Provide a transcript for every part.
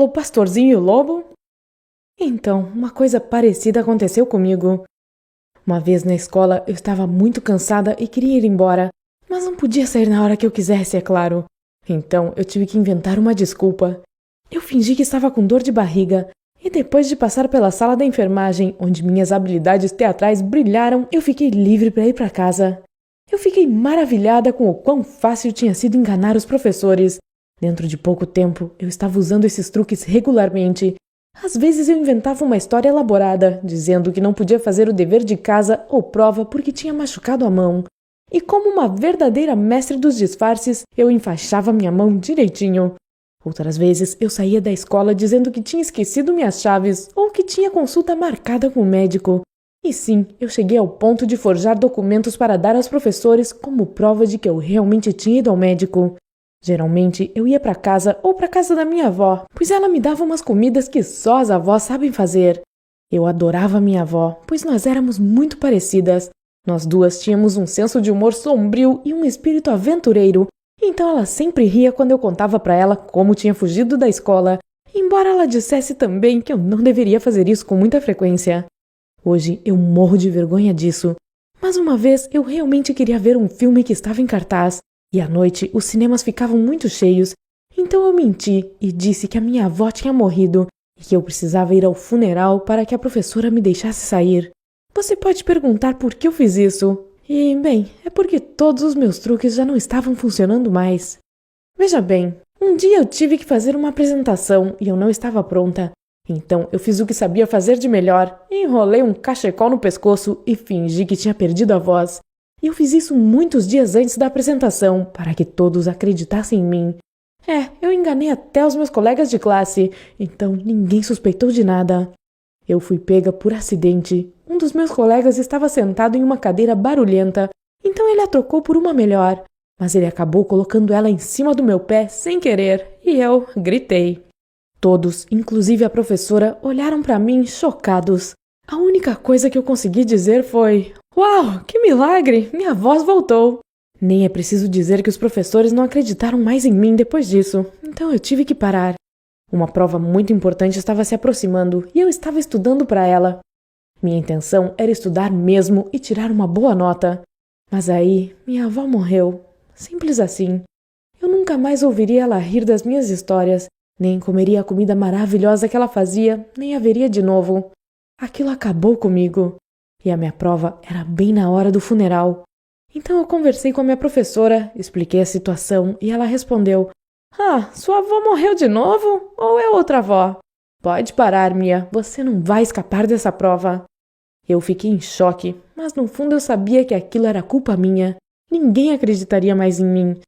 O Pastorzinho e o Lobo? Então, uma coisa parecida aconteceu comigo. Uma vez na escola eu estava muito cansada e queria ir embora, mas não podia sair na hora que eu quisesse, é claro. Então eu tive que inventar uma desculpa. Eu fingi que estava com dor de barriga e depois de passar pela sala da enfermagem, onde minhas habilidades teatrais brilharam, eu fiquei livre para ir para casa. Eu fiquei maravilhada com o quão fácil tinha sido enganar os professores. Dentro de pouco tempo, eu estava usando esses truques regularmente. Às vezes eu inventava uma história elaborada, dizendo que não podia fazer o dever de casa ou prova porque tinha machucado a mão. E como uma verdadeira mestre dos disfarces, eu enfaixava minha mão direitinho. Outras vezes eu saía da escola dizendo que tinha esquecido minhas chaves ou que tinha consulta marcada com o médico. E sim, eu cheguei ao ponto de forjar documentos para dar aos professores como prova de que eu realmente tinha ido ao médico. Geralmente eu ia para casa ou para casa da minha avó, pois ela me dava umas comidas que só as avós sabem fazer. Eu adorava minha avó, pois nós éramos muito parecidas. Nós duas tínhamos um senso de humor sombrio e um espírito aventureiro, então ela sempre ria quando eu contava para ela como tinha fugido da escola, embora ela dissesse também que eu não deveria fazer isso com muita frequência. Hoje eu morro de vergonha disso, mas uma vez eu realmente queria ver um filme que estava em cartaz, e à noite os cinemas ficavam muito cheios, então eu menti e disse que a minha avó tinha morrido e que eu precisava ir ao funeral para que a professora me deixasse sair. Você pode perguntar por que eu fiz isso. E, bem, é porque todos os meus truques já não estavam funcionando mais. Veja bem, um dia eu tive que fazer uma apresentação e eu não estava pronta. Então eu fiz o que sabia fazer de melhor, enrolei um cachecol no pescoço e fingi que tinha perdido a voz. E eu fiz isso muitos dias antes da apresentação, para que todos acreditassem em mim. Eu enganei até os meus colegas de classe, então ninguém suspeitou de nada. Eu fui pega por acidente. Um dos meus colegas estava sentado em uma cadeira barulhenta, então ele a trocou por uma melhor. Mas ele acabou colocando ela em cima do meu pé sem querer, e eu gritei. Todos, inclusive a professora, olharam para mim chocados. A única coisa que eu consegui dizer foi: "Uau, que milagre! Minha voz voltou!" Nem é preciso dizer que os professores não acreditaram mais em mim depois disso, então eu tive que parar. Uma prova muito importante estava se aproximando e eu estava estudando para ela. Minha intenção era estudar mesmo e tirar uma boa nota. Mas aí, minha avó morreu. Simples assim. Eu nunca mais ouviria ela rir das minhas histórias, nem comeria a comida maravilhosa que ela fazia, nem a veria de novo. Aquilo acabou comigo. E a minha prova era bem na hora do funeral. Então eu conversei com a minha professora, expliquei a situação e ela respondeu: "Ah, sua avó morreu de novo? Ou é outra avó? Pode parar, Mia, você não vai escapar dessa prova." Eu fiquei em choque, mas no fundo eu sabia que aquilo era culpa minha. Ninguém acreditaria mais em mim.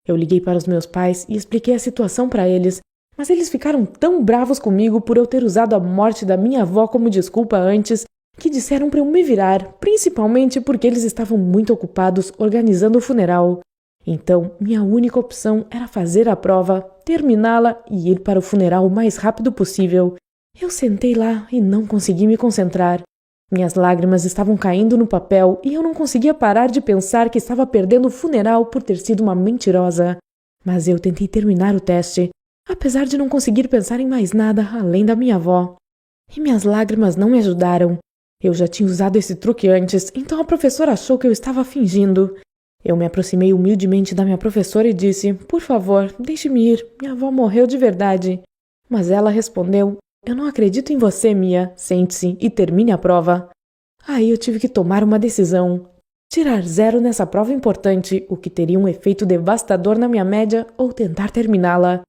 Eu liguei para os meus pais e expliquei a situação para eles, mas eles ficaram tão bravos comigo por eu ter usado a morte da minha avó como desculpa antes, que disseram para eu me virar, principalmente porque eles estavam muito ocupados organizando o funeral. Então, minha única opção era fazer a prova, terminá-la e ir para o funeral o mais rápido possível. Eu sentei lá e não consegui me concentrar. Minhas lágrimas estavam caindo no papel e eu não conseguia parar de pensar que estava perdendo o funeral por ter sido uma mentirosa. Mas eu tentei terminar o teste, apesar de não conseguir pensar em mais nada além da minha avó. E minhas lágrimas não me ajudaram. Eu já tinha usado esse truque antes, então a professora achou que eu estava fingindo. Eu me aproximei humildemente da minha professora e disse: "Por favor, deixe-me ir, minha avó morreu de verdade." Mas ela respondeu: "Eu não acredito em você, Mia. Sente-se e termine a prova." Aí eu tive que tomar uma decisão. Tirar 0 nessa prova importante, o que teria um efeito devastador na minha média, ou tentar terminá-la.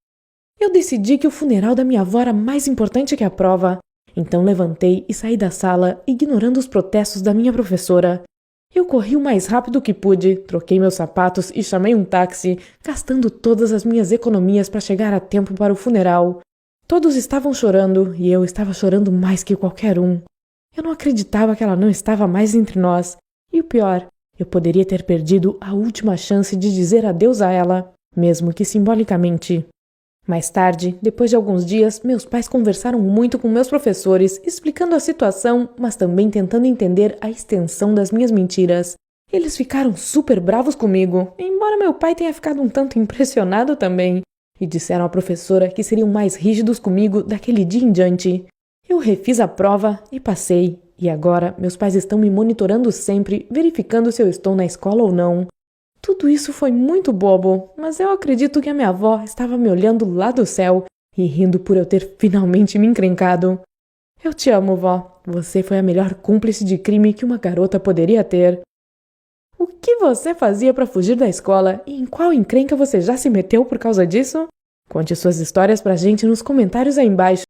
Eu decidi que o funeral da minha avó era mais importante que a prova. Então levantei e saí da sala, ignorando os protestos da minha professora. Eu corri o mais rápido que pude, troquei meus sapatos e chamei um táxi, gastando todas as minhas economias para chegar a tempo para o funeral. Todos estavam chorando e eu estava chorando mais que qualquer um. Eu não acreditava que ela não estava mais entre nós. E o pior, eu poderia ter perdido a última chance de dizer adeus a ela, mesmo que simbolicamente. Mais tarde, depois de alguns dias, meus pais conversaram muito com meus professores, explicando a situação, mas também tentando entender a extensão das minhas mentiras. Eles ficaram super bravos comigo, embora meu pai tenha ficado um tanto impressionado também. e disseram à professora que seriam mais rígidos comigo daquele dia em diante. Eu refiz a prova e passei, e agora meus pais estão me monitorando sempre, verificando se eu estou na escola ou não. Tudo isso foi muito bobo, mas eu acredito que a minha avó estava me olhando lá do céu e rindo por eu ter finalmente me encrencado. Eu te amo, vó. Você foi a melhor cúmplice de crime que uma garota poderia ter. O que você fazia para fugir da escola e em qual encrenca você já se meteu por causa disso? Conte suas histórias pra gente nos comentários aí embaixo.